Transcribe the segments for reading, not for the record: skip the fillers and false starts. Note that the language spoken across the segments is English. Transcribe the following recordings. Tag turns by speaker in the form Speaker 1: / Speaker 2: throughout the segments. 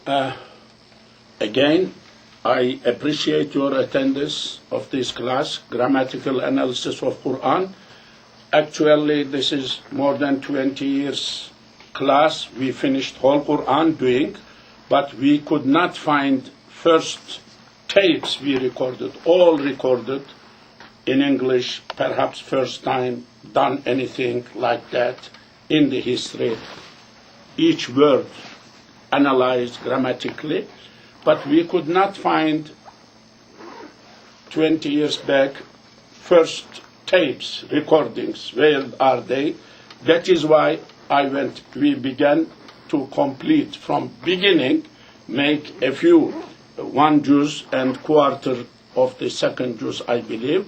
Speaker 1: Again, I appreciate your attendance of this class, Grammatical Analysis of Quran. Actually, this is more than 20 years class. We finished whole Quran doing, but we could not find first tapes we recorded, all recorded in English, perhaps first time done anything like that in the history. Each word analyzed grammatically, but we could not find 20 years back first tapes, recordings. Where are they? That is why we began to complete from beginning, make a few, one juz and quarter of the second juz, I believe,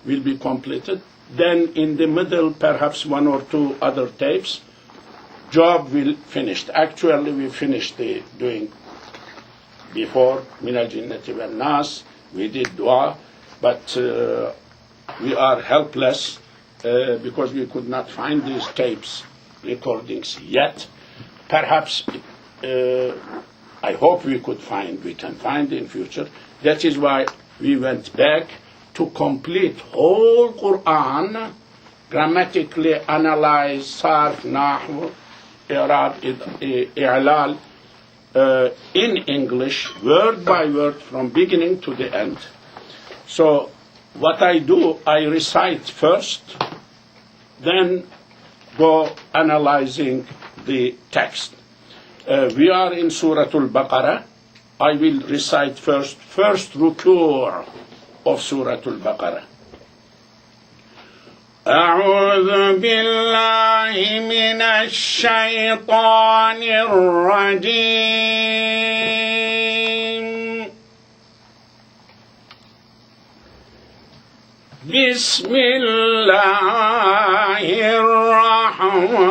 Speaker 1: will be completed. Then in the middle, perhaps one or two other tapes, job will finished. Actually, we finished the doing before Min al-Jinnati wal Nas. We did dua, but we are helpless because we could not find these tapes, recordings yet. Perhaps I hope we can find in future. That is why we went back to complete whole Quran, grammatically analyze sarf, nahw, i'rab, i'lal, in English, word by word, from beginning to the end. So what I do, I recite first, then go analyzing the text. We are in sura02. I will recite first ruku' of sura02. أعوذ بالله من الشيطان الرجيم بسم الله الرحمن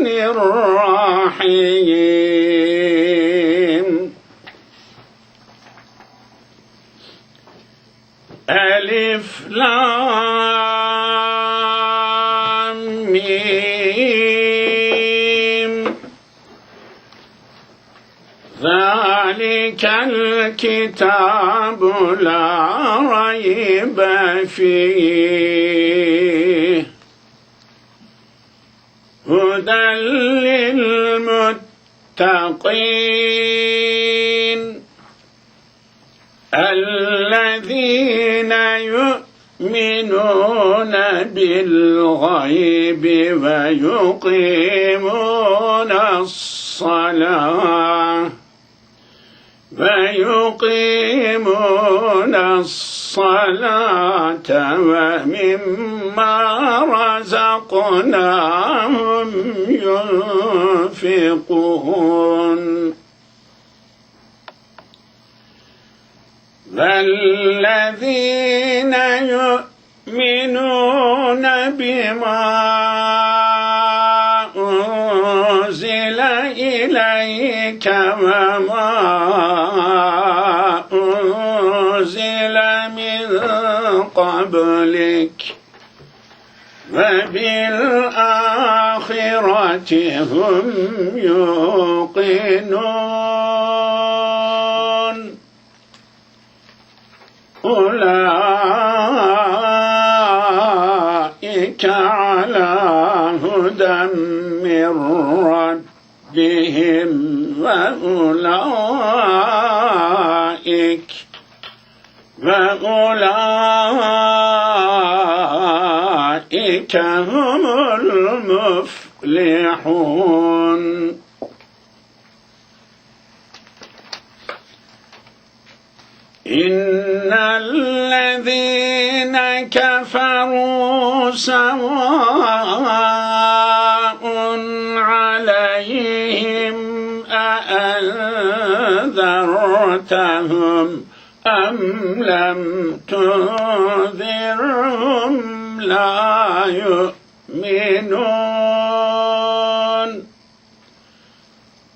Speaker 1: الرحيم ألف لام ميم ذلك الكتاب لا ريب فيه هدى للمتقين الذين يؤمنون بالغيب ويقيمون الصلاة ومما رزقناهم ينفقون والذين يؤمنون بما أنزل إليك وما أنزل من قبلك وبالآخرة هم يوقنون أولئك على هدى من ربهم وأولئك هم المفلحون إن الذين كفروا سواء عليهم أأنذرتهم أم لم تنذرهم لا يؤمنون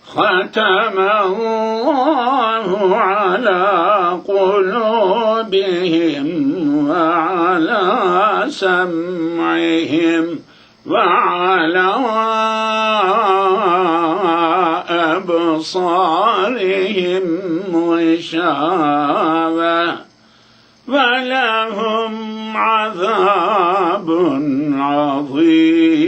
Speaker 1: ختم الله على قلوبهم وعلى سمعهم وعلى أبصارهم غشاوة ولهم عذاب عظيم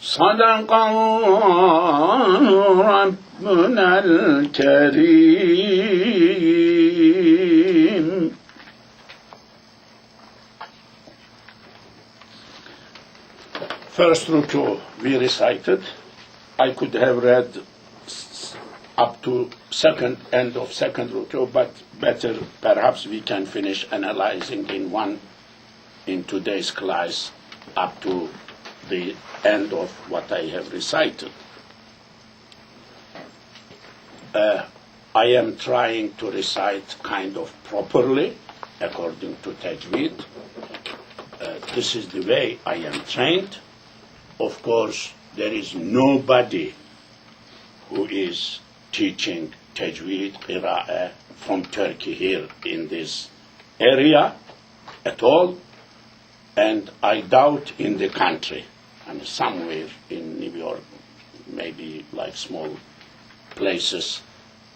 Speaker 1: صدق الله ربنا الكريم. First ruku we recited. I could have read up to end of second ruku, but better perhaps we can finish analyzing in today's class up to the end of what I have recited. I am trying to recite kind of properly according to tajweed. This is the way I am trained. Of course, there is nobody who is teaching tajweed qira'ah from Turkey here in this area at all, and I doubt in the country, and somewhere in New York, maybe like small places,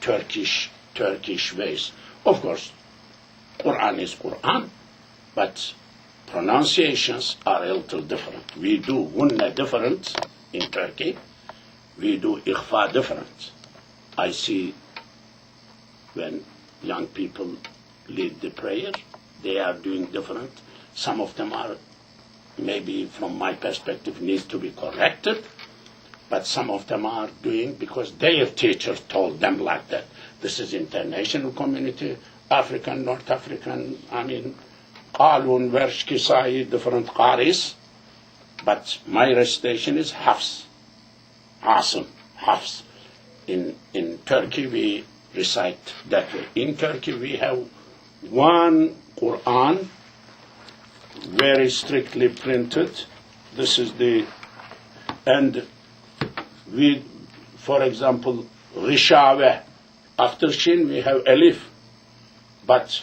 Speaker 1: Turkish ways. Of course, Quran is Quran, but pronunciations are a little different. We do gunna different in Turkey. We do ikhfa different. I see when young people lead the prayer, they are doing different. Some of them are, maybe from my perspective, needs to be corrected, but some of them are doing because their teachers told them like that. This is international community, African, North African, Qalun, Versh, Kisai, different qaris, but my recitation is Hafs, Asim, Hafs. In Turkey we recite that way. In Turkey we have one Quran, very strictly printed. This is and we, for example, Rishaweh, after Shin we have Alif, but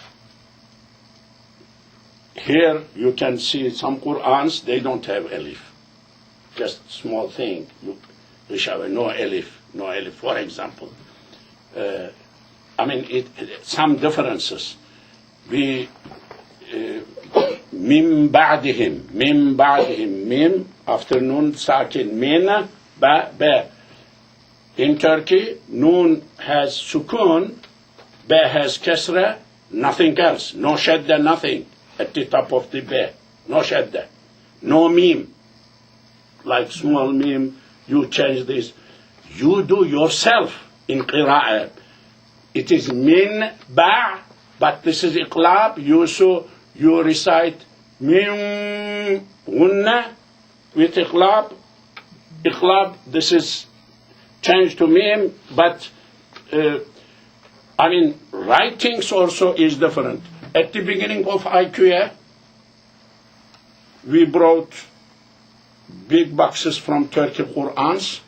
Speaker 1: here you can see some Qur'ans, they don't have Alif. Just small thing. Rishaweh, no Alif, for example. Some differences. We, Mim ba'dihim, mim, after nun, sakin, mina, ba. In Turkey, nun has sukun, ba has kasra, nothing else. No shadda, nothing at the top of the ba. No shadda. No mim. Like small mim, you change this. You do yourself in qira'ah. It is min, ba, but this is iqlab. You recite min, gunna, with iqlab. Iqlab, this is changed to mim, but writings also is different. At the beginning of IQA, we brought big boxes from Turkey Qur'ans.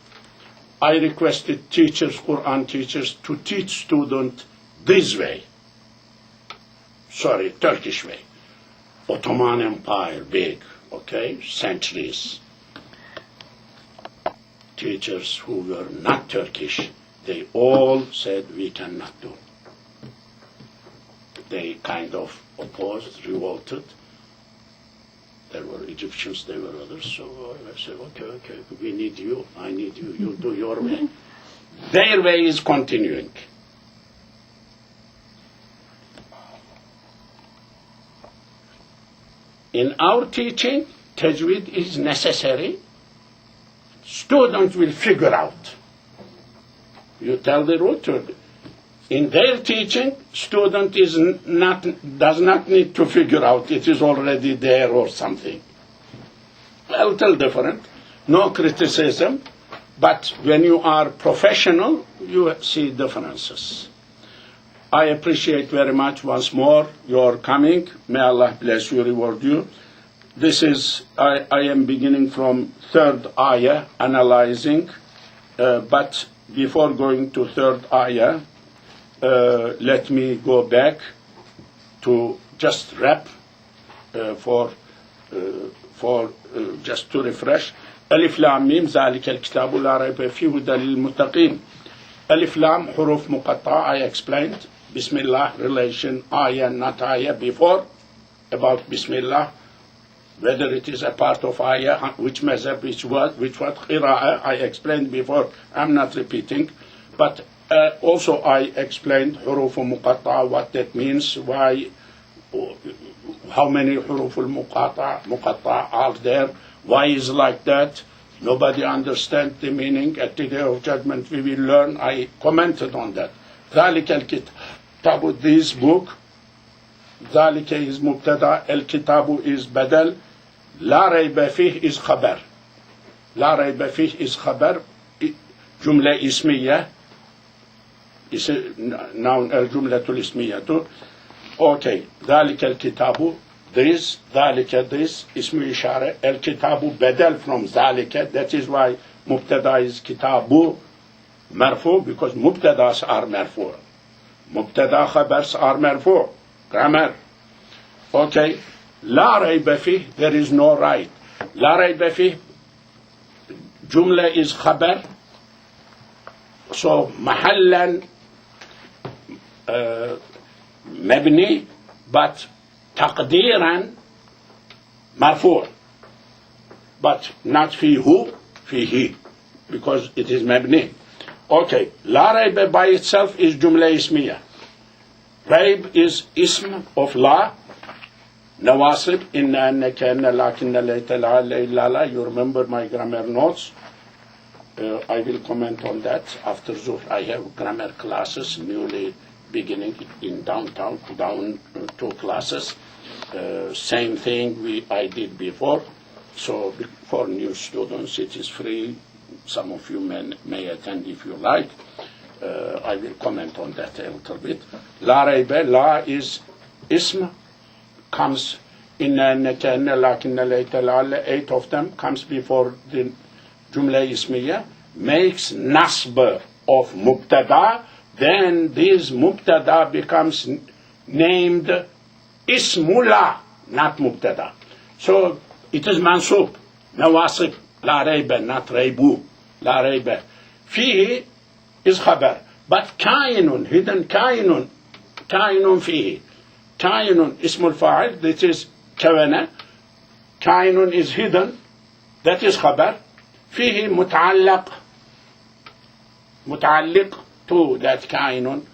Speaker 1: I requested Quran teachers, to teach students this way. Turkish way. Ottoman Empire, big, centuries. Teachers who were not Turkish, they all said we cannot do. They kind of opposed, revolted. There were Egyptians, there were others, so I said, okay, we need you, I need you, you do your way. Their way is continuing. In our teaching, tajweed is necessary. Students will figure out. You tell the root. In their teaching, student does not need to figure out. It is already there or something. A little different. No criticism. But when you are professional, you see differences. I appreciate very much once more your coming. May Allah bless you, reward you. This is, I am beginning from third ayah, analyzing. But before going to third ayah, let me go back to just wrap just to refresh. ألف لام ميم ذلك الكتاب لا ريب فيه هدى للمتقين. ألف لام حروف مقطعة. I explained Bismillah relation ayah not ayah before about Bismillah, whether it is a part of ayah, which mazhab, which what qira'ah. I explained before. I'm not repeating, but also I explained huruf muqatta, what that means, why, how many huruf muqatta are there, why is like that. Nobody understands the meaning. At the day of judgment we will learn. I commented on that. ذلك الكتاب, this book. ذلك is مبتدا, الكتاب is بدل, لا ريب فيه is خبر. لا ريب فيه is خبر, جملة اسمية, noun الجملة الاسمية. Okay, ذلك الكتاب, this, ذلك this, اسم إشارة, الكتاب بدل from ذلك. That is why مبتدا is كتاب مرفوع, because مبتدا's are مرفوع. مبتدا خبر's are مرفوع. Grammar. Okay. لا ريب فيه, there is no right. لا ريب فيه, جملة is خبر. So محلا مبني, but تقديرا مرفوع. But not فيه, فيه, because it is مبني. Okay. لا ريب by itself is جملة اسمية. ريب is اسم of لا. نواصب إن أنك أن لكن ليت لا إلا لا. You remember my grammar notes. I will comment on that after Zuhr. I have grammar classes newly beginning in downtown, down 2 classes. Same thing I did before. So for new students it is free. Some of you may attend if you like. I will comment on that a little bit. La rayba, la is ism, comes in nakanna, lakinna, layta, la'alla, 8 of them comes before the jumla ismiya, makes nasb of mubtada, then this mubtada becomes named ismula, not mubtada. So it is mansub, nawasib, la rayba, not raybu, la rayba. Fihi is khabar, but kainun, hidden kainun, kainun fihi. Kainun ismul fa'il, that is kawana. Kainun is hidden, that is khabar. Fihi muta'allaq, muta'alliq to that kainun.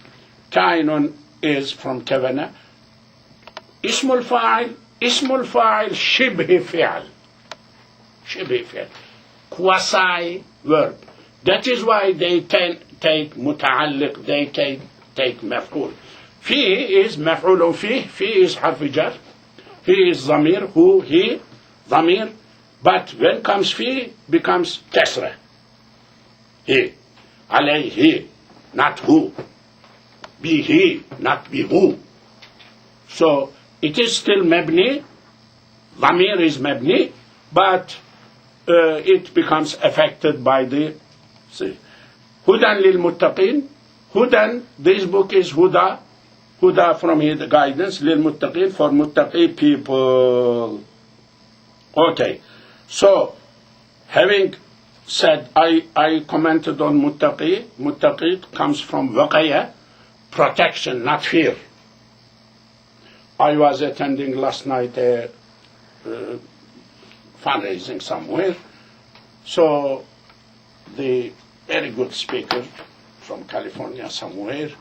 Speaker 1: Kainun is from kawana. Ismul fa'il shibhi fi'al. Shibhi fi'al. Quasi verb. That is why they take muta'alliq, they take maf'ul. فيه is مفعول فيه, فيه is حرف جر, he is ضمير, who, he, ضمير, but when comes فيه becomes كسرة. He, عليه, he, not who. Be he, not be who. So it is still مبني, ضمير is مبني, but it becomes affected by the, see. هدى للمتقين, هدى, this book is هدى, Huda from his guidance, lil muttaqin, for muttaqi people. Okay, so having said, I commented on muttaqi. Muttaqi comes from waqaya, protection, not fear. I was attending last night a fundraising somewhere. So the very good speaker from California somewhere,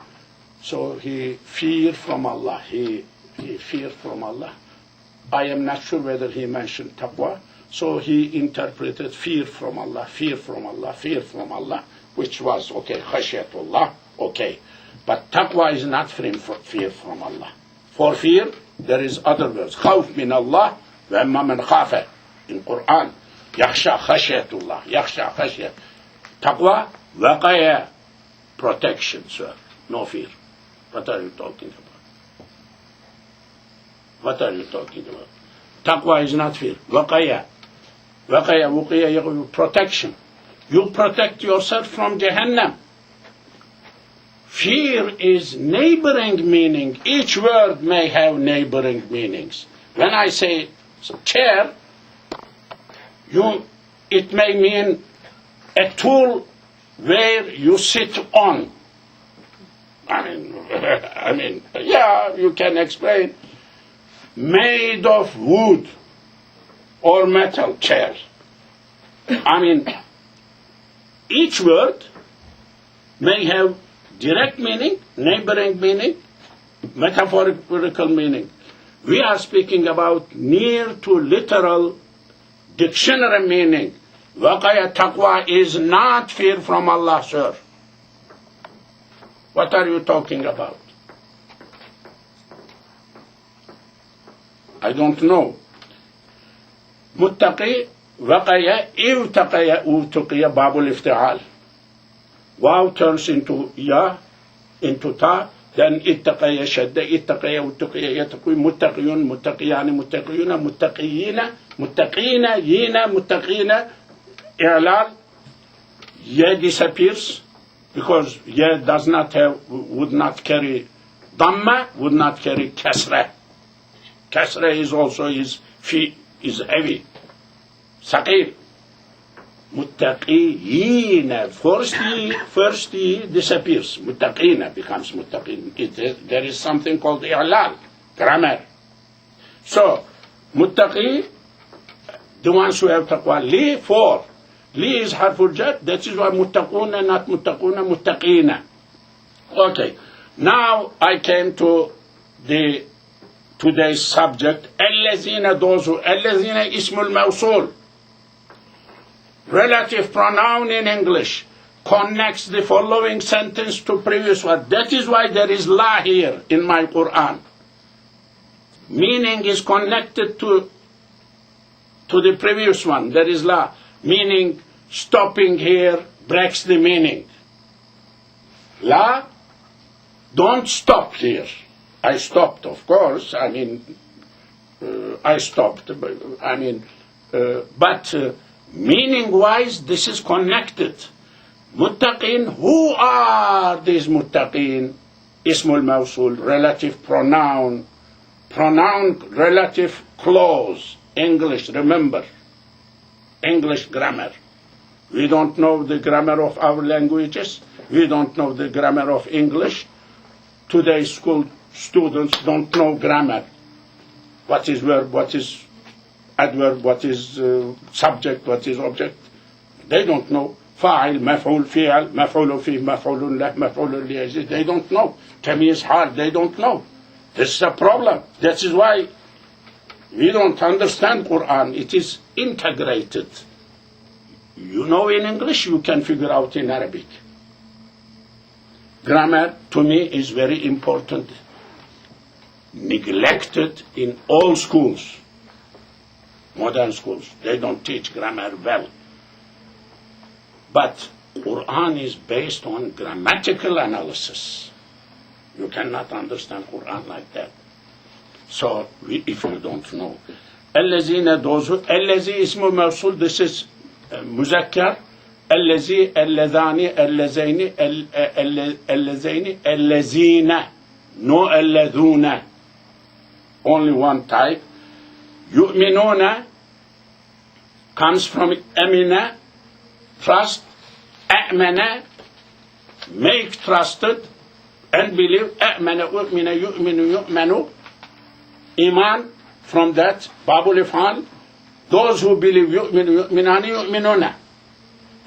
Speaker 1: so he feared from Allah. He feared from Allah. I am not sure whether he mentioned taqwa. So he interpreted fear from Allah, fear from Allah, fear from Allah, which was okay, khashyatullah, okay. But taqwa is not fear from Allah. For fear, there is other words. Khawf min Allah, wa amma man khafa in Quran. Yakhsha khashyatullah, yakhsha khashyat. Taqwa, waqaya, protection, sir, no fear. What are you talking about? What are you talking about? Taqwa is not fear. Waqaya. Waqaya, wuqiya, protection. You protect yourself from Jahannam. Fear is neighboring meaning. Each word may have neighboring meanings. When I say chair, you it may mean a tool where you sit on. Yeah, you can explain. Made of wood or metal chair. Each word may have direct meaning, neighboring meaning, metaphorical meaning. We are speaking about near to literal dictionary meaning. Waqaya taqwa is not fear from Allah, sir. What are you talking about? I don't know. Muttaqi, waqaya, iwtaqaya, utuqiya, babul ifti'al. Waw turns into ya, into ta, then ittaqaya, shadda, ittaqaya, utuqiya, yataqi, muttaqiyun, muttaqiyani, muttaqiyuna, muttaqiyina, muttaqina, yina, muttaqina, i'lal. Ya disappears because ya does not have, would not carry dhamma, would not carry kasra. Kasra is also is heavy. Saqil. Muttaqiyina. First he disappears. Muttaqina becomes muttaqin. There is something called i'lal, grammar. So, muttaqi, the ones who have taqwa. Li, four. Li is harful jar. That is why muttaquna, not muttaquna, muttaqina. Okay. Now I came to today's subject. Allazina, those who. Allazina ismul mawsul. Relative pronoun in English connects the following sentence to previous one. That is why there is la here in my Quran. Meaning is connected to the previous one. There is la. Meaning stopping here breaks the meaning. La, don't stop here. I stopped, of course. I stopped. But meaning-wise, this is connected. Muttaqin, who are these muttaqin? Ismul mawsul, relative pronoun. Pronoun, relative clause. English, remember. English grammar. We don't know the grammar of our languages. We don't know the grammar of English. Today's school students don't know grammar. What is verb, what is adverb, what is subject, what is object. They don't know. Fa'il, maf'ul, fi'al, maf'ulu fi, maf'ulun lah, maf'ulun li. They don't know. Tamyiz hard, they don't know. This is a problem. That is why we don't understand Quran. It is integrated. You know in English, you can figure out in Arabic. Grammar, to me, is very important. Neglected in all schools. Modern schools. They don't teach grammar well. But Quran is based on grammatical analysis. You cannot understand Quran like that. So, if you don't know. Allazina, those who, Allazi ismu mawsul, this is muzakkar. Allazi, allazani, allazaini, allazaini, allazina. No alladhuna. Only one type. Yu'minuna comes from amina, trust. A'mana, make trusted and believe. A'mana, u'mina, yu'minu, yu'manu. Iman, from that, babul if'al. Those who believe, yu'minu, yu'minani, yu'minuna.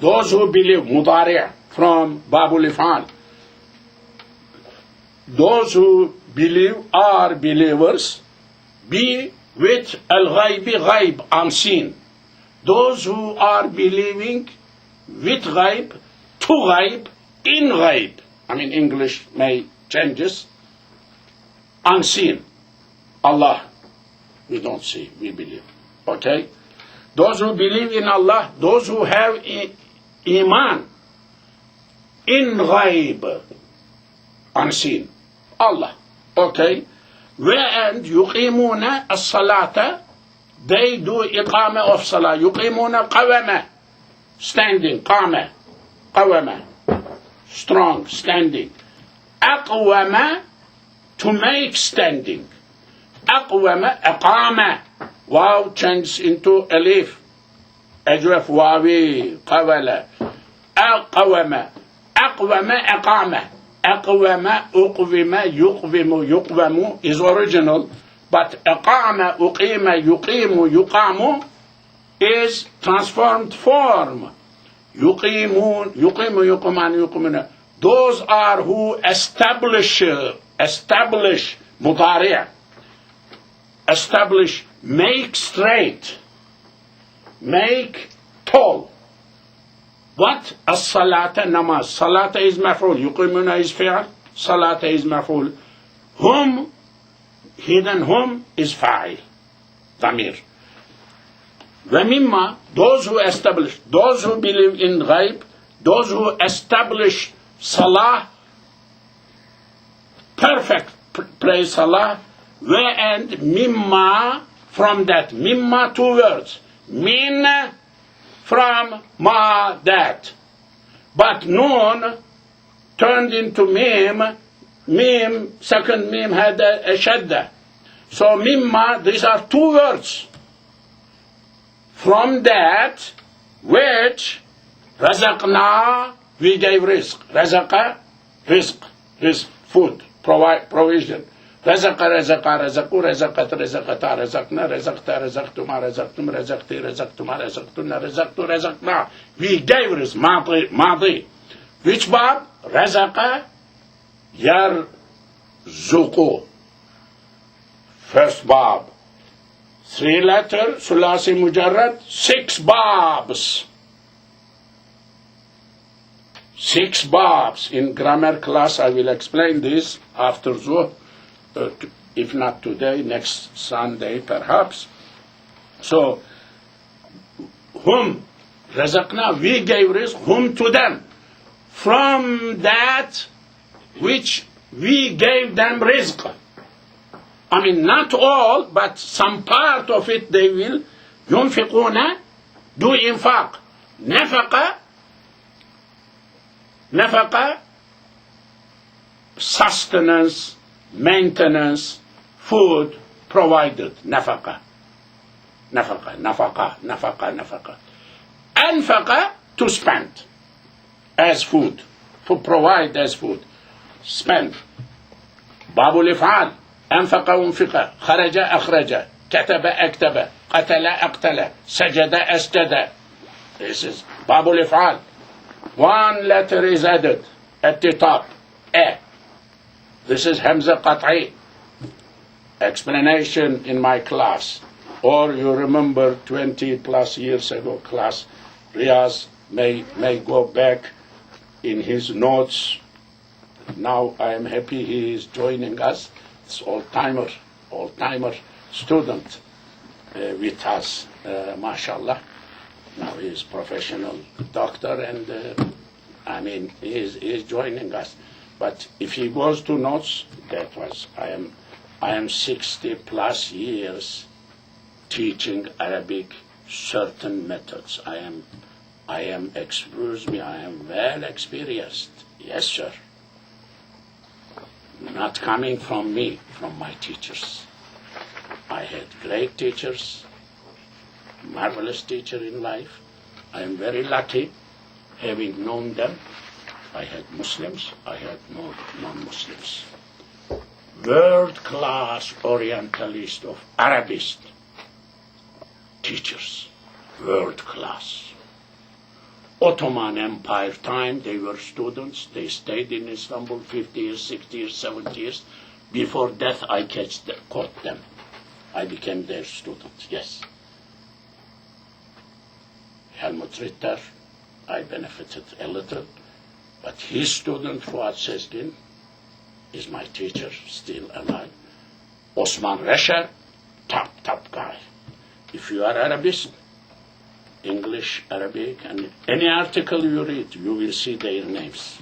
Speaker 1: Those who believe, mudari' from babul if'al. Those who believe are believers. Be with al-ghaybi, ghayb, unseen. Those who are believing with ghayb, to ghayb, in ghayb. English may changes. Unseen. Allah. We don't see, we believe. Okay? Those who believe in Allah, those who have iman, in ghayb, unseen. Allah. Okay? And yuqimuna as-salata, they do iqama of salah. Yuqimuna qawama, standing, qama, qawama, strong, standing. Aqwama, to make standing. Aqwama, aqama, waw changes into alif. أجوف واوي قول أقوم أقوم أقام أقوم أقوم يقوم يقوم is original, but أقام أقيم يقيم يقام is transformed form. يقيمون يقيم يقومان يقومون. Those are who establish مضارع, establish, make straight, make tall. What? الصلاة namaz. صلاة is مفعول. يقيمون is فعل. صلاة is مفعول. هم, hidden هم is فاعل. ضمير. ومما, those who establish, those who believe in ghaib, those who establish salah, perfect pray salah, and mimma, from that. Mimma, two words. Min, from, ma, that. But noon turned into mim. Mim, second mim had a shadda. So mimma, these are two words. From that which razaqna, we gave rizq. Razaqa, rizq, food, provision. Razaqa, razaqa, razaqu, razaqat, razaqata, razaqna, razaqta, razaqtuma, razaqtum, razaqti, razaqtuma, razaqtuna, razaqtu, razaqna. We gave rizq, madi. Which bab? Razaqa, yarzuqu. First bab. 3 letter, sulasi mujarrad, 6 babs. 6 babs. In grammar class I will explain this after Zuhr, if not today, next Sunday perhaps. So, whom razaqna, we gave rizq, whom to them. From that which we gave them rizq. I mean, not all, but some part of it they will. ينفقون, do infaq. Nafaqa, sustenance, maintenance, food provided. Nafaqa. Anfaqa, to spend as food, to provide as food. Spend. Babul if'al. أنفق أنفق, خرج أخرج, كتب أكتب, قتل أقتل, سجد أسجد. This is باب الإفعال. 1 letter is added at the top, A. This is Hamza Qat'i. Explanation in my class. Or you remember 20 plus years ago class, Riaz may go back in his notes. Now I am happy he is joining us. It's all-timer student with us, mashallah. Now he is professional doctor and he is joining us. But if he goes to notes, that was, I am 60 plus years teaching Arabic certain methods. I am, excuse me, I am well experienced. Yes, sir. Not coming from me, from my teachers. I had great teachers, marvelous teacher in life. I am very lucky having known them. I had Muslims, I had non-Muslims. World-class Orientalist of Arabist teachers, world-class. Ottoman Empire time, they were students. They stayed in Istanbul 50 years, 60 years, 70 years. Before death, I caught them. I became their student, yes. Helmut Ritter, I benefited a little. But his student, Fuat Sezgin, is my teacher, still alive. Osman Resher, top guy. If you are Arabist, English, Arabic, and any article you read, you will see their names,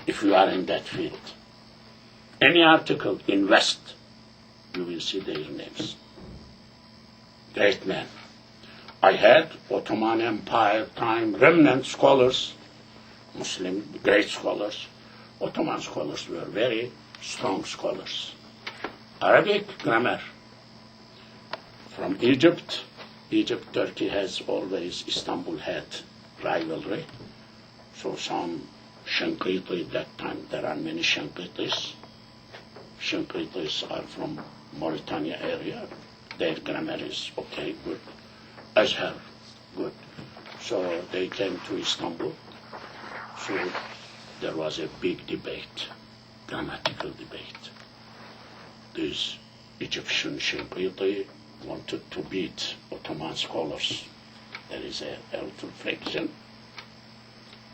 Speaker 1: if you are in that field. Any article in West, you will see their names. Great men. I had Ottoman Empire time remnant scholars, Muslim great scholars. Ottoman scholars were very strong scholars. Arabic grammar. From Egypt, Egypt, Turkey has always, Istanbul had rivalry. So some Shinqiti at that time, there are many Shinqitis. Shinqitis are from Mauritania area. Their grammar is okay, good. Azhar, good. So they came to Istanbul. So there was a big debate, grammatical debate. These Egyptian Shinqiti wanted to beat Ottoman scholars. There is a little friction.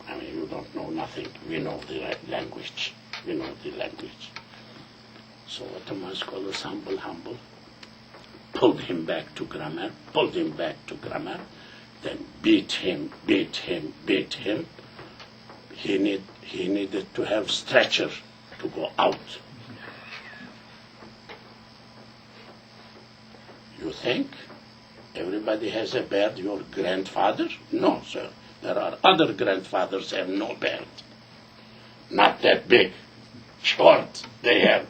Speaker 1: I mean, you don't know nothing. We know the language. We know the language. So Ottoman scholars, humble, pulled him back to grammar, then beat him. He needed to have stretcher to go out. You think everybody has a beard, your grandfather? No, sir. There are other grandfathers have no beard. Not that big. Short, they have.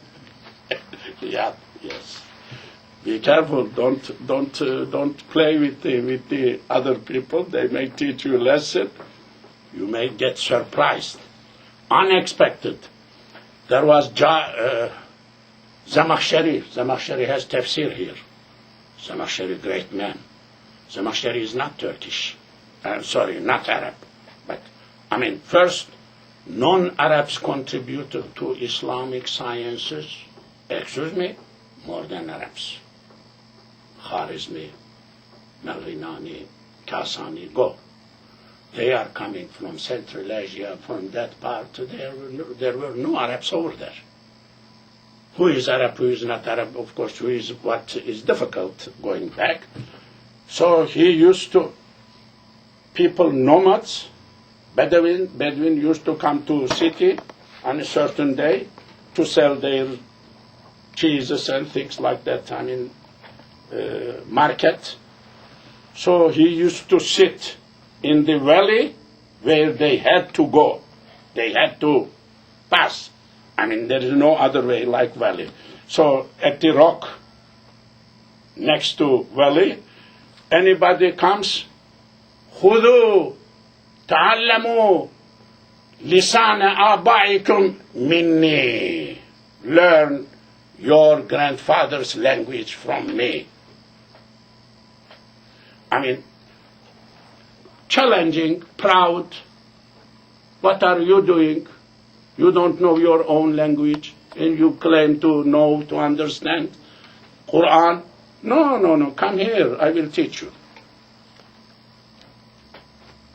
Speaker 1: Yeah, yes. Be careful. Don't play with the other people. They may teach you a lesson. You may get surprised, unexpected. There was Zamakhshari. Zamakhshari has tafsir here. Zamakhshari, great man. Zamakhshari is not Turkish. Not Arab. But, I mean, first, non-Arabs contributed to Islamic sciences, more than Arabs. Kharizmi, Malghinani, Kasani, go. They are coming from Central Asia, from that part. There were no Arabs over there. Who is Arab, who is not Arab, of course, who is what is difficult going back. So he used to, people, nomads, Bedouin used to come to city on a certain day to sell their cheeses and things like that, I mean, market. So he used to sit in the valley where they had to go. They had to pass. I mean, there is no other way like valley. So at the rock next to valley, anybody comes, خذوا تعلموا لسان آبائكم مني. Learn your grandfather's language from me. I mean, challenging, proud. What are you doing? You don't know your own language and you claim to know, to understand Quran. No, come here, I will teach you.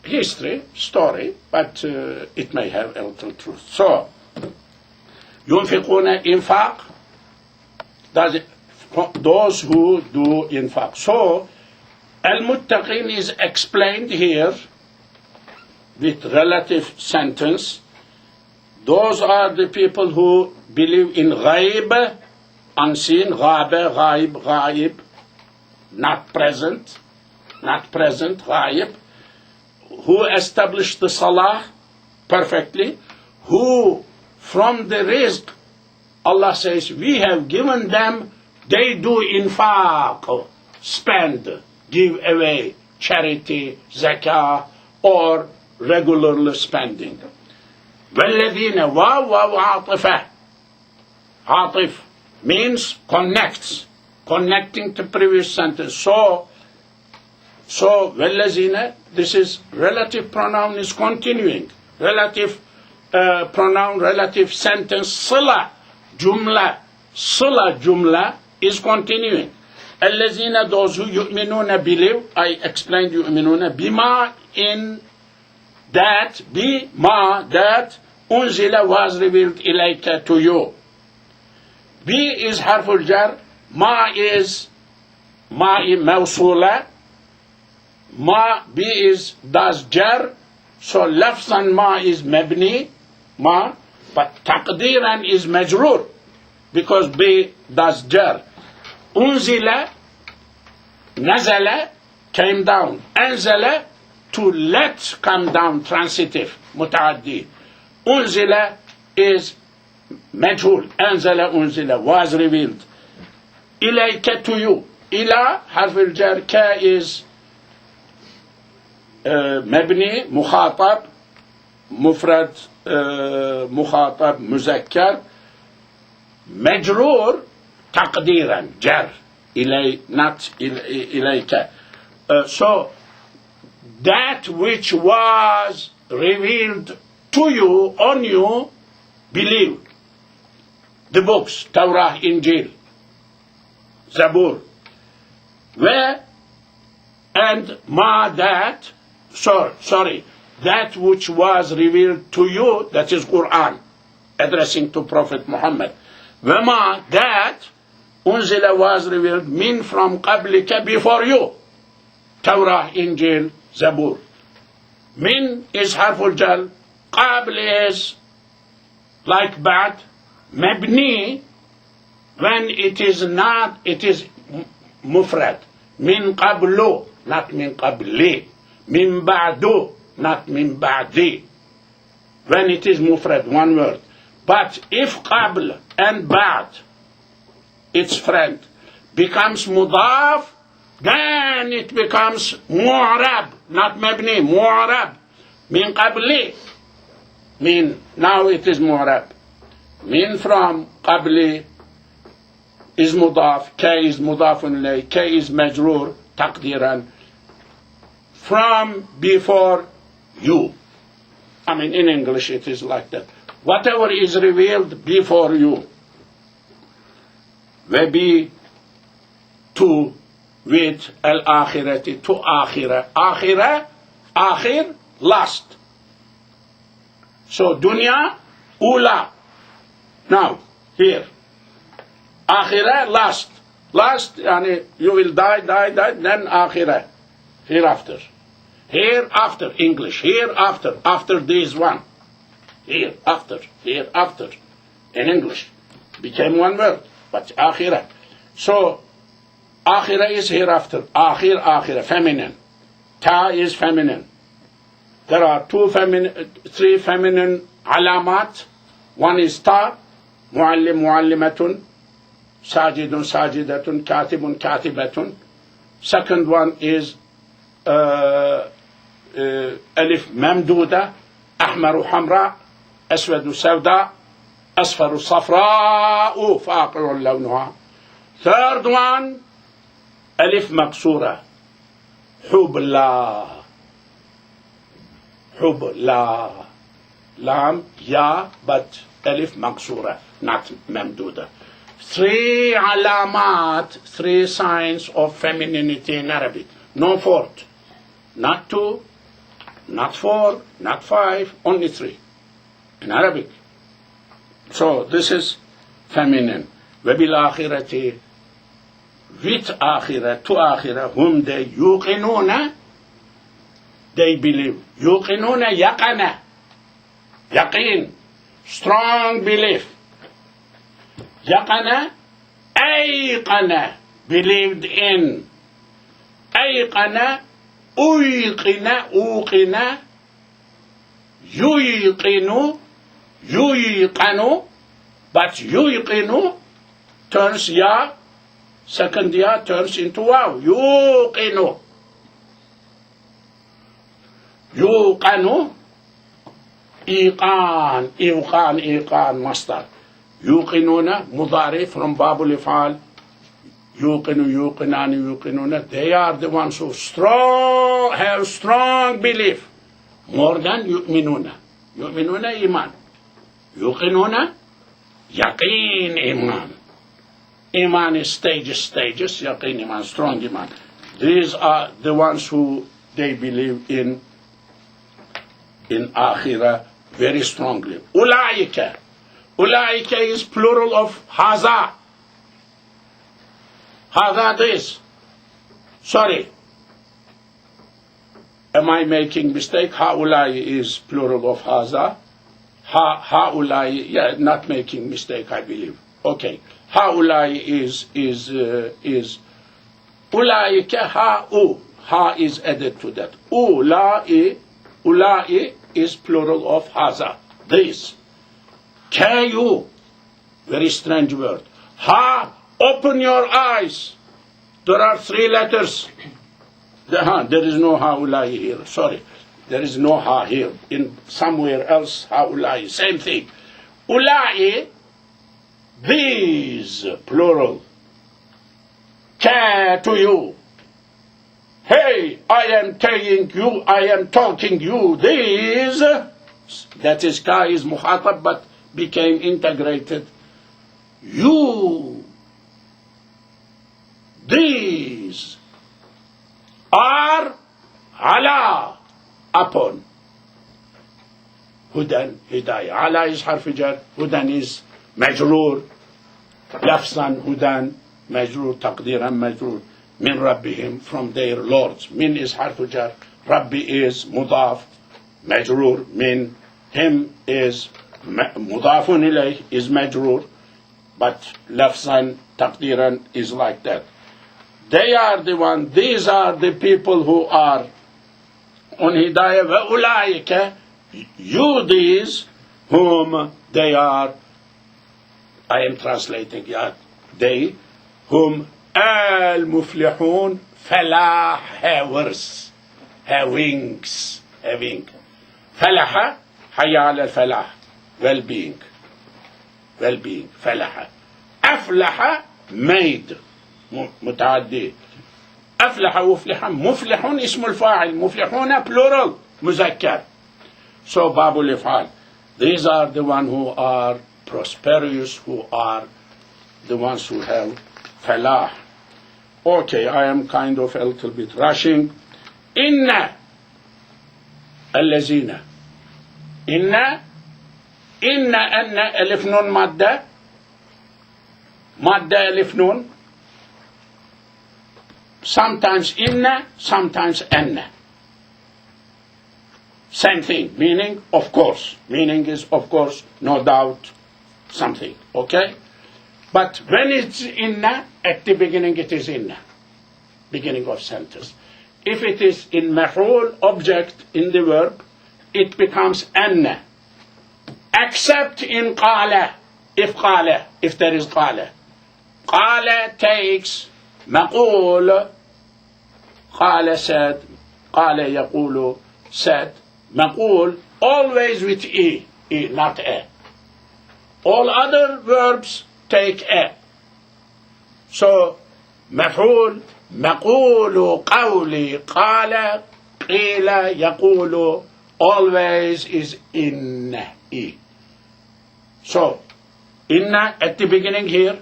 Speaker 1: History, story, but it may have a little truth. So, ينفقون infaq, those who do infaq. So, al-muttaqin is explained here with relative sentence. Those are the people who believe in ghaib, unseen, ghaib, not present, ghaib, who established the salah perfectly, who from the rizq, Allah says, we have given them, they do infaq, spend, give away, charity, zakah, or regular spending. وَالَّذِينَ عَاطِفَةً. Atif means connects, connecting to previous sentence. So وَالَّذِينَ, this is relative pronoun is continuing. Relative pronoun, relative sentence, sila jumla is continuing. الَّذِينَ, those who yu'minuna believe, I explained yu'minuna, bima, in that, bima, that, unzila was revealed ilayka, to you. Bi is harful jar, ma is mawsula, bi is does jar, so lafzan ma is mabni, but taqdiran is majrur, because bi does jar. Unzila, nazala, came down. Anzala, to let come down, transitive, mutaaddi. Unzila is majhul. Anzala, unzila, was revealed. Ilayka, to you. إلى حرف الجر ك is مبني مخاطب مفرد مخاطب مذكر مجرور تقديرا جر إلي not إليك. So that which was revealed to you, on you, believe. The books, Torah, Injil, Zabur. Where and ma that, sorry, that which was revealed to you, that is Quran, addressing to Prophet Muhammad. Wama that unzila was revealed min from qablika, before you, Torah, Injil, Zabur. Min is harful jar, qabl is like ba'd, mabni when it is not, it is mufrad. Min qablu, not min qabli. Min ba'du, not min ba'di. When it is mufrad, one word. But if qabl and ba'd, its friend, becomes mudaf, then it becomes mu'rab, not mabni, mu'rab. Min qabli, min, now it is mu'rab. Min from qabli is mudaf, K is mudafun ilay, K is majroor, taqdiran, from before you. I mean, in English it is like that. Whatever is revealed before you, maybe to with al-akhirati, to akhirah. Akhirah, akhir, last. So dunya, ula. Now, here. Akhirah, last. Last, yani you will die, then akhirah. Hereafter. Hereafter, English. Hereafter. After this one. Hereafter. Hereafter. In English. Became one word. But akhirah. So, akhirah is hereafter. Akhirah. Feminine. Ta is feminine. There are three feminine alamat. One is ta. Muallim, muallimatun. Sajidun, sajidatun. Katibun, katibatun. Second one is ألف ممدودة أحمر حمراء أسود سوداء أصفر صفراء فاقع لونها. Third one ألف مكسورة حبلا لام يا but ألف مكسورة not ممدودة. Three alamat, three signs of femininity in Arabic. No fourth. Not two, not four, not five, only three in Arabic. So this is feminine. وَبِالْآخِرَةِ with akhirah, to akhirah, whom they yuqinuna, they believe. Yuqinuna yaqana, yaqeen, strong belief. Yaqana, ayqana, believed in. أيقن أيقن أوقن ييقن ييقن but ييقن turns ya, second ya turns into wow. يوقن يوقن إيقان إيقان مصدر. يوقنون مضارع from باب الإفعال. يوقن يوقنان يوقنون, they are the ones who have strong belief more than يؤمنون. يؤمنون إيمان, يوقنون يقين إيمان. Iman is stages, yaqeen iman, strong iman. These are the ones who they believe in akhirah very strongly. Ulaika is plural of haza. Haza this. Sorry. Am I making mistake? Haulai is plural of haza. Haulai, yeah, not making mistake, I believe. Okay. Haulai is ulaika ha'u. Ha is added to that. Ulai is plural of haza. This. Kayu. Very strange word. Ha, open your eyes. There are 3 letters. There is no haulai here. Sorry. There is no ha here. In somewhere else, haulai. Same thing. Ulai, these, plural. Ka to you. Hey, I am telling you, I am talking you, these. That is ka is muhatab, but became integrated. You, these are ala, upon. Hudan, hidayah. Ala is harf jar, hudan is majroor. Lafzan, hudan, majroor, taqdiran majroor. Min rabbihim, from their lords. Min is harf jar, rabbi is mudaf, majroor. Min, him is mudafun ilayh, is majroor. But lafzan, taqdiran is like that. They are the one, these are the people who are on hidayah. Wa ulaika, you these, whom they are, I am translating, they, whom al-muflihun, falah, havers, havings, having. Falaha, hayya al-falah, well-being, well-being, falaha. Aflaha, made, متعدي. أفلح وفلح. مفلح اسم الفاعل. مفلحون plural, مذكر. So باب الإفعال. These are the ones who are prosperous, who are the ones who have falah. Okay, I am kind of a little bit rushing. Inna الذين. Inna أن ألف نون مادة. مادة ألف نون. Sometimes inna, sometimes anna. Same thing, meaning of course. Meaning is of course, no doubt, something, okay? But when it's inna, at the beginning it is inna. Beginning of sentence. If it is in maf'ul, object in the verb, it becomes anna. Except in qala, if there is qala. Qala takes مقول. قال said, قال يقول said. مقول always with e, not a. All other verbs take a. So مفعول, مقول, قولي, قال, قيل, يقول, always is in e. So inna at the beginning here.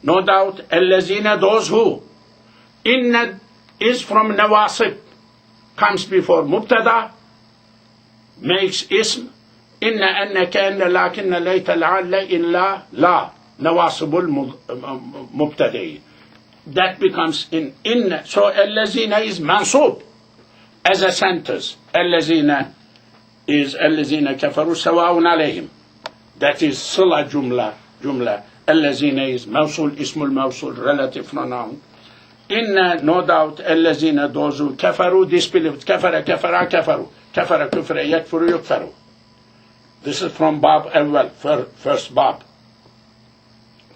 Speaker 1: No doubt, الذين, those who. Inna is from nawasib, comes before mubtada, makes ism. Inna, anna, kanna, lakinna, layta, la'alla, illa, la. Nawasibul mubtada'i. That becomes in inna. So الذين is mansub as a sentence. الذين is الذين كفروا سواء عليهم. That is sila jumla. الذين is موصول, اسم الموصول, relative pronoun. Inna, no doubt, الذين, those who كفروا, disbelieved. كفر, كفر, كفروا. كفر, كفر, يكفر, يكفروا. This is from Bab Awwal, first Bab.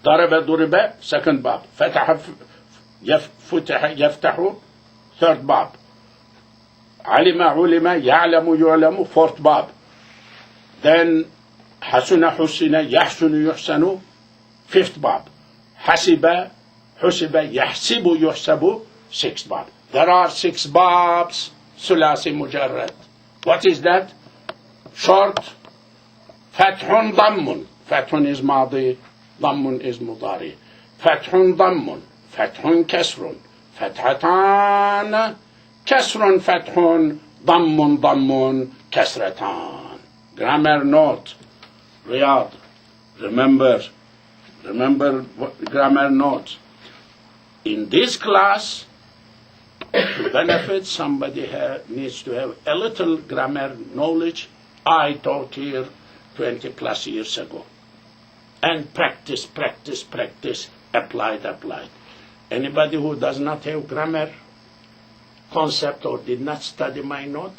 Speaker 1: ضرب, ضرب, second Bab. فتح, فتح, يفتح, third Bab. علم, علم, يعلم, يعلم, fourth Bab. Then حسن, حسن, يحسن, يحسن, fifth Bab. حسب, حسب, يحسب, يحسب, sixth Bab. There are 6 Babs, ثلاثي مجرد. What is that? Short. فتح ضم. فتح is ماضي, ضم is مضاري. فتح ضم. فتح كسر. فتحتان. كسر فتح. ضم ضم كسرتان. Grammar note. Riyadh. Remember grammar note. In this class, to benefit, somebody needs to have a little grammar knowledge. I taught here 20 plus years ago. And practice, applied. Anybody who does not have grammar concept or did not study my note,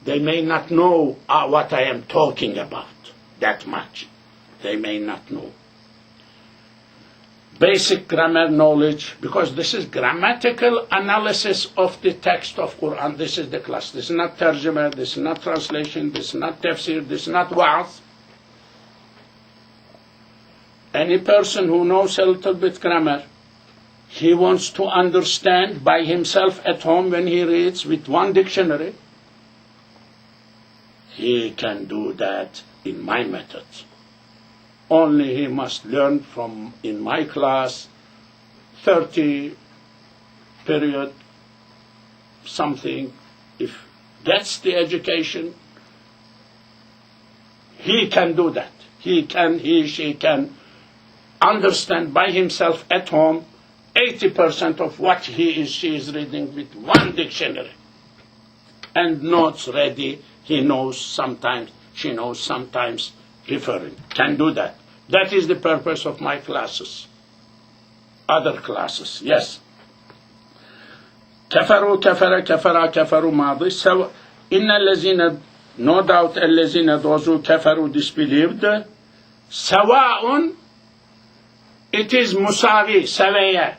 Speaker 1: they may not know what I am talking about that much. They may not know. basic grammar knowledge, because this is grammatical analysis of the text of Quran. This is the class. This is not tarjuma, this is not translation, this is not tafsir, this is not wa'az. Any person who knows a little bit grammar, he wants to understand by himself at home when he reads with one dictionary, he can do that in my method. Only he must learn from, in my class, 30 period something. If that's the education, he can do that. He, she can understand by himself at home 80% of what she is reading with one dictionary. And notes ready, he knows sometimes, she knows sometimes, referring. Can do that. That is the purpose of my classes. Other classes, yes. كفروا كفر كفر كفروا ماضي سواء إن الذين, no doubt الذين, those who كفروا, disbelieved, سواء, it is musawi, سوية,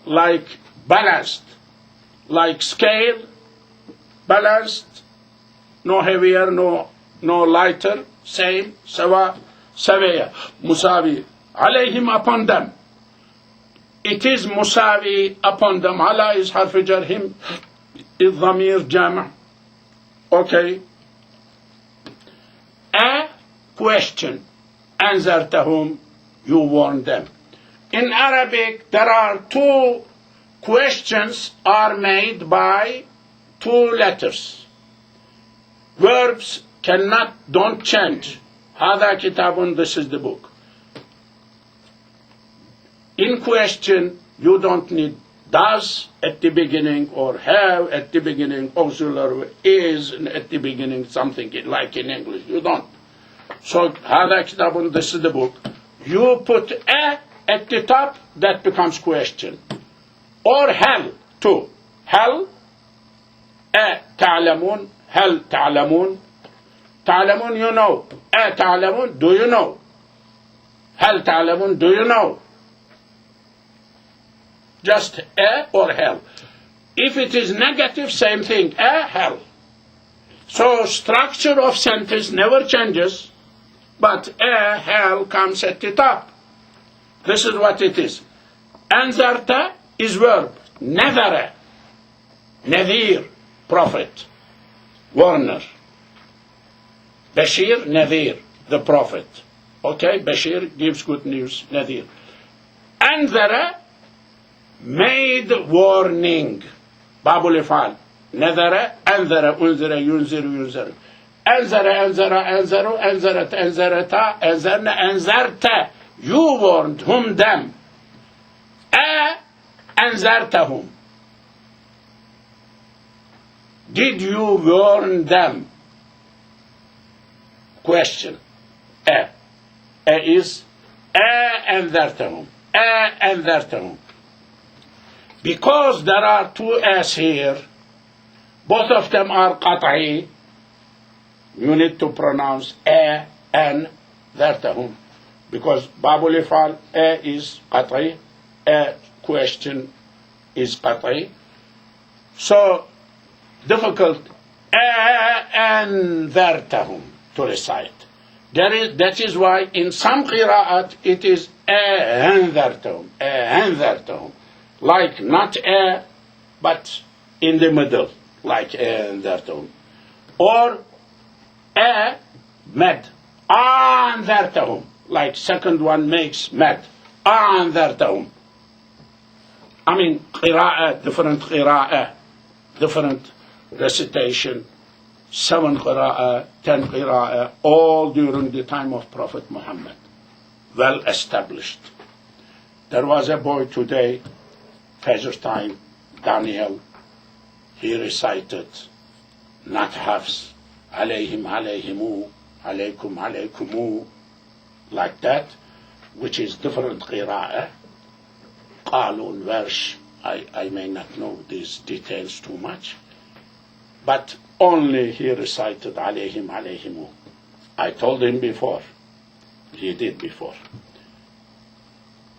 Speaker 1: like balanced, like scale, balanced, no heavier, no lighter, same, sawa, sawiya, musawi, alayhim, upon them. It is musawi upon them. Ala is harf jar, him is dhamir jama'. Okay. A question. Anzartahum, you warn them. In Arabic, there are two questions are made by two letters. Verbs don't change. Hada kitabun, this is the book. In question, you don't need does at the beginning or have at the beginning, auxiliary is at the beginning, something like in English. You don't. So, hada kitabun, this is the book. You put a at the top, that becomes question. Or hal, too. Hal, ta'lamun, hal ta'lamun. Ta'lamun, you know. Ta'lamun, do you know? Hal ta'lamun, do you know? Just or hal. If it is negative, same thing. Hal. So structure of sentence never changes, but hal comes at the top. This is what it is. Anzarta is verb. Nadhara. Nadir, prophet. Warner. Bashir, Nadir, the prophet. Okay, Bashir gives good news, Nadir. Anzara, made warning. Babul ifal. Nadhara, anzara, unzira, yunziru, yunziru. Anzara, anzara, anzaru, anzarat, anzarata, anzarna, anzarta. You warned whom, them. Anzartahum. Did you warn them? Question. Is anzartahum. Anzartahum. Because there are two as here, both of them are qat'i, you need to pronounce anzartahum. Because Babul ifal, is qat'i, question is qat'i. So, difficult, anzartahum, to recite. That is why in some qira'at it is anzartahum, anzartahum. Like not but in the middle, like anzartahum. Or mad, anzartahum. Like second one makes mad. Anzartahum. I mean, qira'ah, different recitation, 7 qira'ah, 10 qira'ah, all during the time of Prophet Muhammad. Well established. There was a boy today, Fajr time, Daniel, he recited, not Hafs, alayhim, alayhimu, alaykum, alaykumu, like that, which is different qira'ah. Qalun, verse, I may not know these details too much, but only he recited alayhim, alayhimu. I told him before, he did before.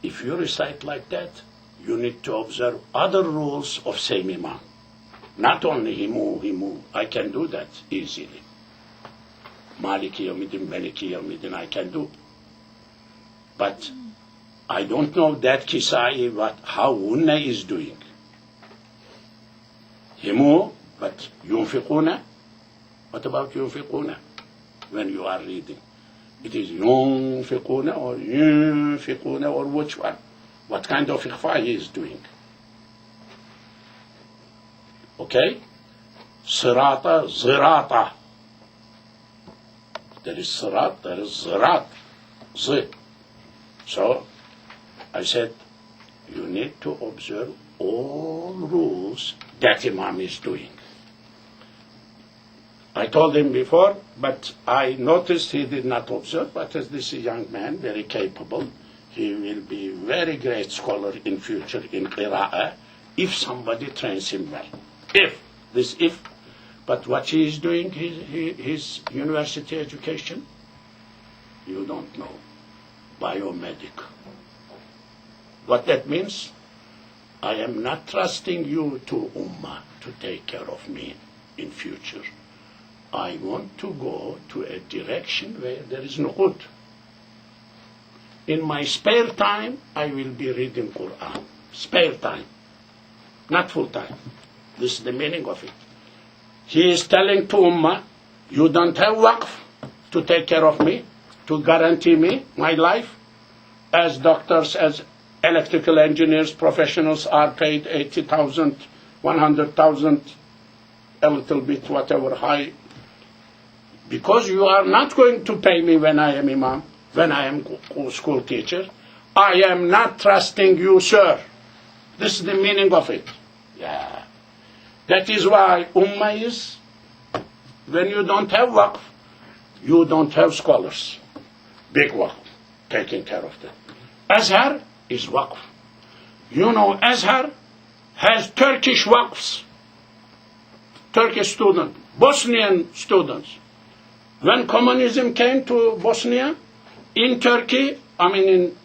Speaker 1: If you recite like that, you need to observe other rules of same imam. Not only himu, I can do that easily. Maliki Yawmiddin, Maliki Yawmiddin, I can do. But I don't know that Kisai, how Unna is doing. Himu, but Yunfiquna. What about Yunfiquna? When you are reading. It is Yunfiquna or Yunfiquna or which one? What kind of ikhfa he is doing? Okay? Sirata, zirata. There is sirat, there is zirat. Z. So, I said, you need to observe all rules that Imam is doing. I told him before, but I noticed he did not observe, but as this is a young man, very capable, he will be very great scholar in future in Qira'ah if somebody trains him well. If. But what he is doing, his university education, you don't know. Biomedic. What that means? I am not trusting you to Ummah to take care of me in future. I want to go to a direction where there is no good. In my spare time, I will be reading Quran. Spare time, not full time. This is the meaning of it. He is telling to Ummah, you don't have waqf to take care of me, to guarantee me my life. As doctors, as electrical engineers, professionals are paid 80,000, 100,000, a little bit, whatever, high. Because you are not going to pay me when I am imam, when I am school teacher, I am not trusting you, sir. This is the meaning of it. Yeah. That is why Ummah is, when you don't have waqf, you don't have scholars. Big waqf, taking care of them. Azhar is waqf. You know, Azhar has Turkish waqfs. Turkish students, Bosnian students. When communism came to Bosnia, in Turkey, in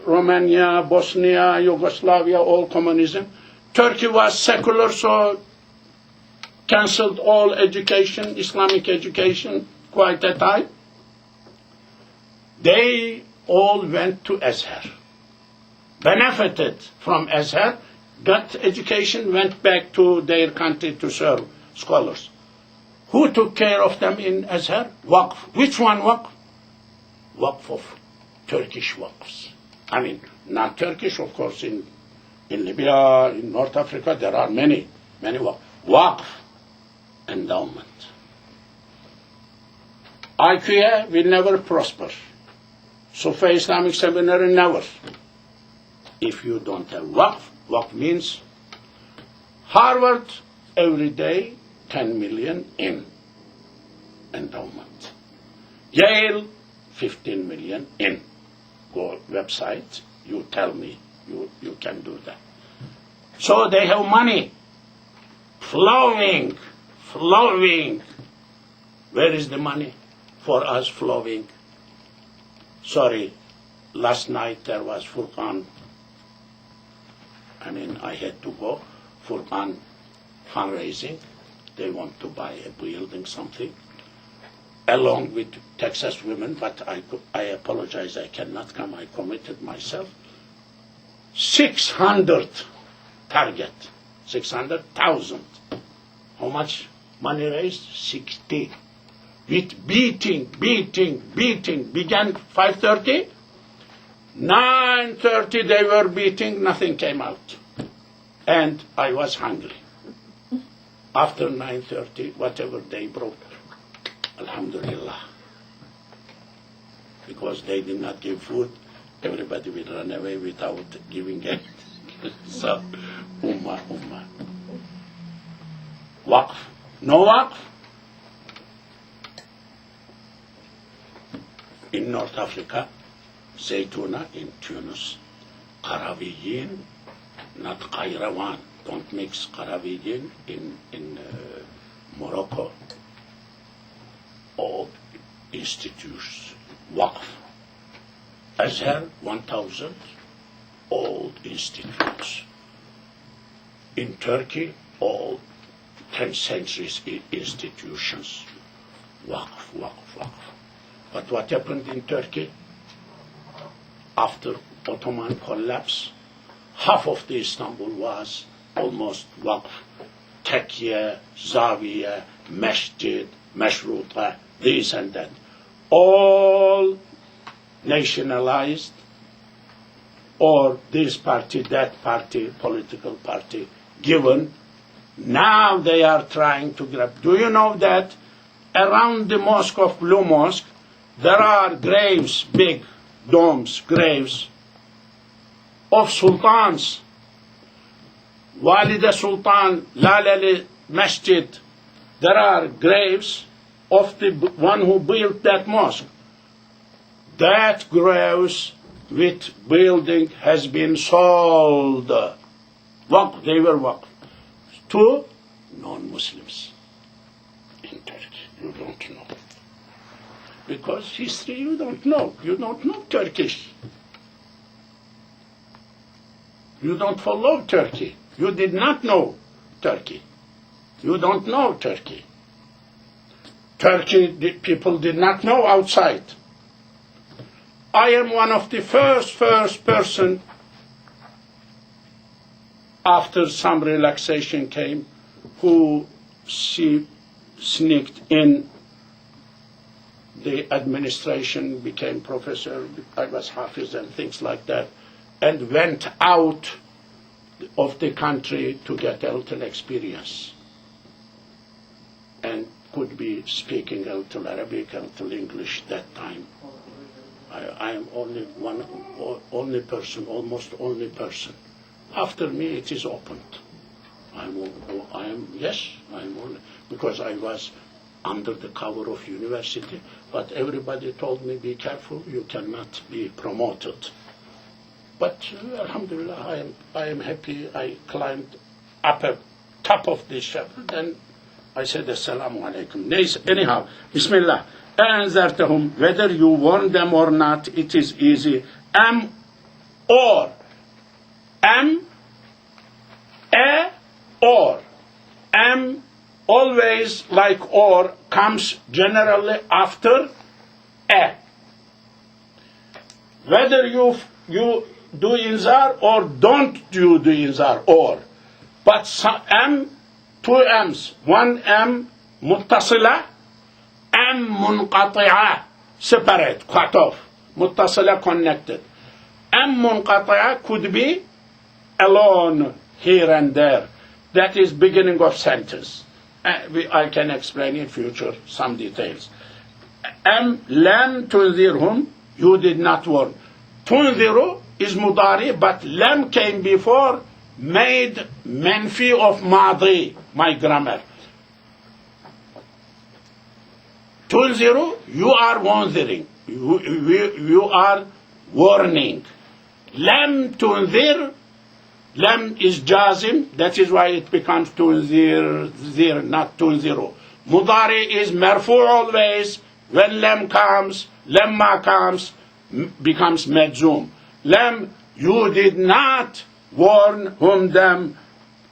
Speaker 1: Romania, Bosnia, Yugoslavia, all communism, Turkey was secular, so cancelled all education, Islamic education, quite a time. They all went to Azhar, benefited from Azhar, got education, went back to their country to serve scholars. Who took care of them in Azhar? Waqf. Which one waqf? Waqf of Turkish waqfs. Not Turkish, of course, in Libya, in North Africa, there are many waqf. Waqf, endowment. IQA will never prosper. Sufi Islamic Seminary, never. If you don't have waqf, waqf means Harvard, every day, 10 million in endowment. Yale, 15 million in. Go website, you tell me, you can do that. So they have money flowing. Where is the money for us flowing? Sorry, last night there was Furqan. I had to go. Furqan fundraising. They want to buy a building, something, along with Texas women, but I apologize, I cannot come. I committed myself. 600 target, 600,000. How much money raised? 60. With beating. Began 5:30. 9:30 they were beating, nothing came out. And I was hungry. After 9:30, whatever they brought, alhamdulillah. Because they did not give food, everybody will run away without giving it. So, ummah. Waqf. No waqf. In North Africa, Zaytuna in Tunis, Qarawiyin, not Qayrawan. Don't mix Qarawiyin in Morocco. All institutes, waqf. Azhar, 1,000 old institutes. In Turkey, all 10 centuries institutions. Waqf, waqf, waqf. But what happened in Turkey? After Ottoman collapse, half of the Istanbul was almost waqf. Tekye, Zawiya, Masjid, Mashruta, this and that. All nationalized, or this party, that party, political party, given. Now they are trying to grab. Do you know that around the mosque of Blue Mosque, there are graves, big domes, graves of sultans. Walida Sultan, Lalali Masjid. There are graves of the one who built that mosque. That graves with building has been sold. Waqf, they were waqf to non-Muslims in Turkey. You don't know. Because history you don't know. You don't know Turkish. You don't follow Turkey. You did not know Turkey. You don't know Turkey. Turkey, people did not know outside. I am one of the first person after some relaxation came who sneaked in the administration, became professor, I was Hafiz and things like that, and went out of the country to get a little experience. And could be speaking a little Arabic, a little English that time. I am only person, almost only person. After me, it is opened. I'm only, because I was under the cover of university, but everybody told me, be careful, you cannot be promoted. But alhamdulillah, I am happy. I climbed up top of this shepherd, and I said, Assalamu alaikum. Anyhow, Bismillah. أَأَنذَرْتَهُمْ, whether you warn them or not, it is easy. Or. Or. Always like or comes generally after a. Whether you do inzar or don't do inzar or. But two m's. One m muttasila, m munqati'a, separate, cut off. Muttasila, connected. M munqati'a could be alone here and there. That is beginning of sentence. I can explain in future some details. Lam tunzirhum, you did not warn. Tunziru is mudari, but lam came before, made manfi of madi, my grammar. Tunziru, you are warning. You are warning. Lam tunzir, lam is jazim, that is why it becomes tunzir, not tunziru. Mudari is marfu always. When lam comes, lamma comes, becomes madzum. Lam, you did not warn whom them,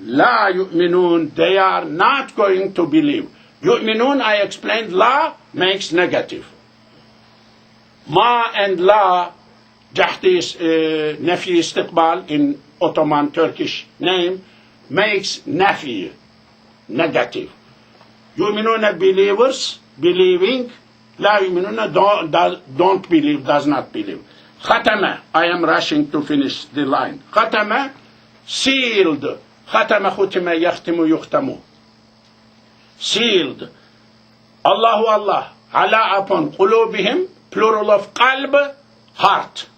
Speaker 1: la yu'minun, they are not going to believe. Yu'minun, I explained, la makes negative. Ma and la, jahti nafi istiqbal in Ottoman Turkish name, makes nafi, negative. Yu'minuna, believers, believing. La yu'minuna, don't believe, does not believe. Khatama, I am rushing to finish the line. Khatama, sealed. Khatama khutima yakhtimu yukhtamu. Sealed. Allahu Allah, ala upon qulubihim, plural of qalb, heart,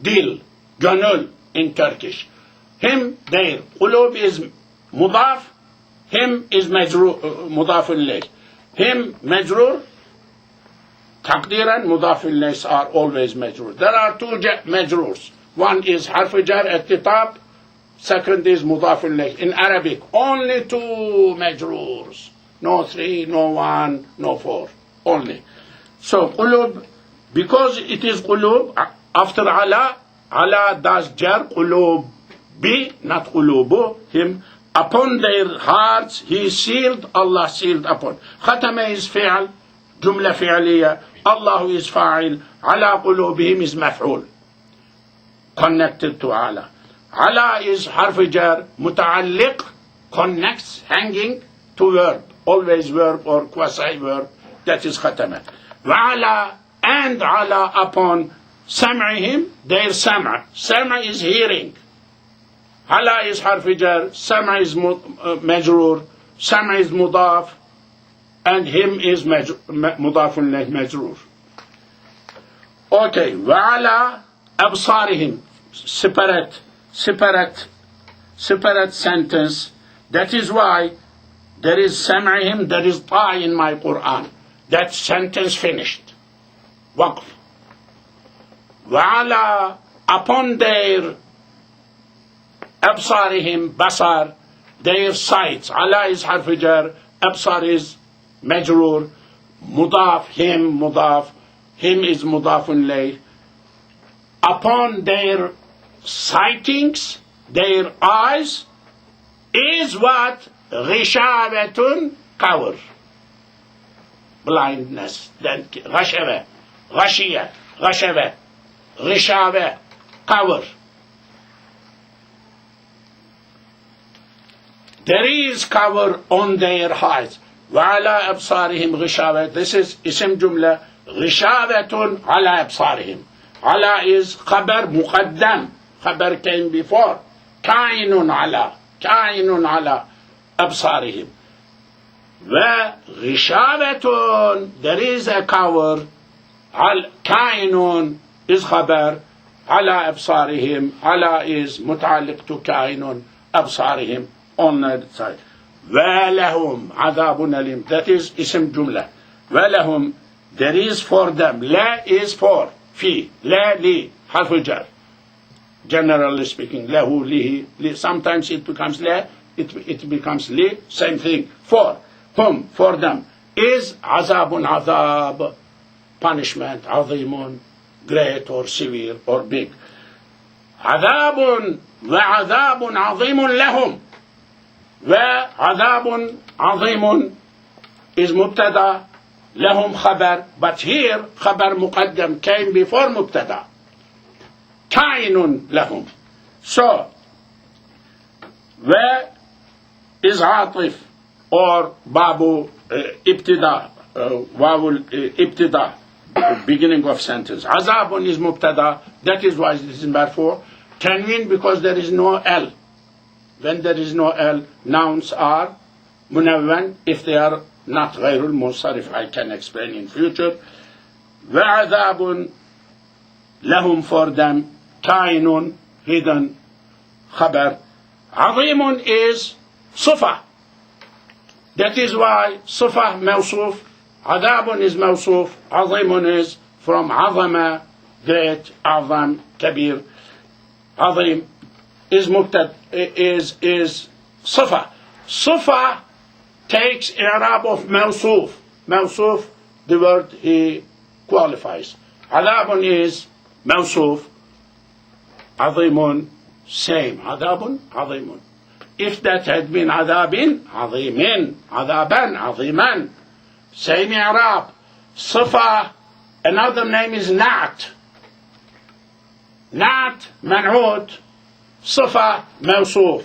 Speaker 1: dil, gönül in Turkish. Him, their. Qulub is mudaf, him is majrur, mudaf ilayh. Him, majrur, taqdiran, mudaf ilayh are always majrur. There are two majrurs. One is harf jar at the top, second is mudaf ilayh. In Arabic, only two majrurs. No three, no one, no four. Only. So, qulub, because it is qulub, After ala, ala does jar qulubi, not qulubu, him. Upon their hearts, he sealed, Allah sealed upon. Khatama is fi'al, jumla fi'aliyah. Allah is fa'il. Ala qulubihim is maf'ul. Connected to ala. Ala is harf jar, muta'alliq, connects, hanging to verb. Always verb or quasi-verb. That is khatama. Wa'ala and ala upon sam'ihim, their sam'a. Sam'a is hearing. Ala is harf jar, sam'a is majrur, sam'a is mudaf, and him is mudafun layh majrur. Okay, wa'ala absarihim, separate sentence. That is why there is sam'ihim, there is ta in my Quran. That sentence finished. Waqf. Wa'ala upon their absarihim, basar, their sights. Ala is harf jar, absar is majrur, mudaf, him is mudafun layh. Upon their sightings, their eyes, is what? Ghishabatun, cover. Blindness. Then ghashaba, ghashiya, ghashaba, ghishaba, cover. There is cover on their eyes. وَعَلَىٰ أَبْصَارِهِمْ غِشَاوَةٌ. This is ism jumla. غِشَاوَةٌ عَلَىٰ أَبْصَارِهِمْ. Ala is khabar muqaddam. Khabar came before. Kainun ala. Kainun ala أبصارهم. وغشاوة, there is a cover. كائن is khabar. على أبصارهم. على is متعلق to كائن. أبصارهم on the side. وَلَهُمْ عَذَابٌ أَلِيمٌ. That is ism jumla. وَلَهُمْ, there is for them. La is for. Fi. La li. Harf jar. Generally speaking. Lahu, lihi. Li. Sometimes it becomes la. It becomes li. Same thing. For. Whom. For them. Is azabun azab. Punishment. Azimun. Great or severe or big. عذاب وعذاب عظيم لهم. وعذاب عظيم is مبتدا, لهم خبر, but here خبر مقدم came before مبتدا. كائن لهم. So و is عاطف or باب ابتدا, واو ابتدا, beginning of sentence. عذاب is مبتدا, that is why it is therefore tanween, because there is no L. When there is no L, nouns are munawwan if they are not ghayrul munsarif. I can explain in future. وَعَذَابٌ لَهُمْ for them. كَائِنٌ hidden. خبر. عَظِيمٌ is صفة. That is why صفة موصوف. عذاب is موصوف. عظيم is from عظم, great, عظم, كبير. عظيم is مبتد, is صفة. صفة takes i'rab of موصوف. موصوف, the word he qualifies. عذاب is موصوف. عظيم, same. عذاب عظيم. If that had been عذاب عظيم, عذابا عظيما, same i'rab. صفة, another name is نعت. نعت منعوت. صفة موصوف.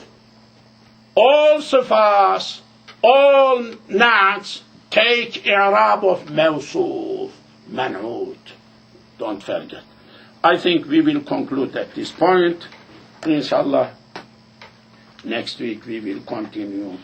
Speaker 1: All صفات, all نعts take i'rab of موصوف, منعوت. Don't forget. I think we will conclude at this point. Inshallah, next week we will continue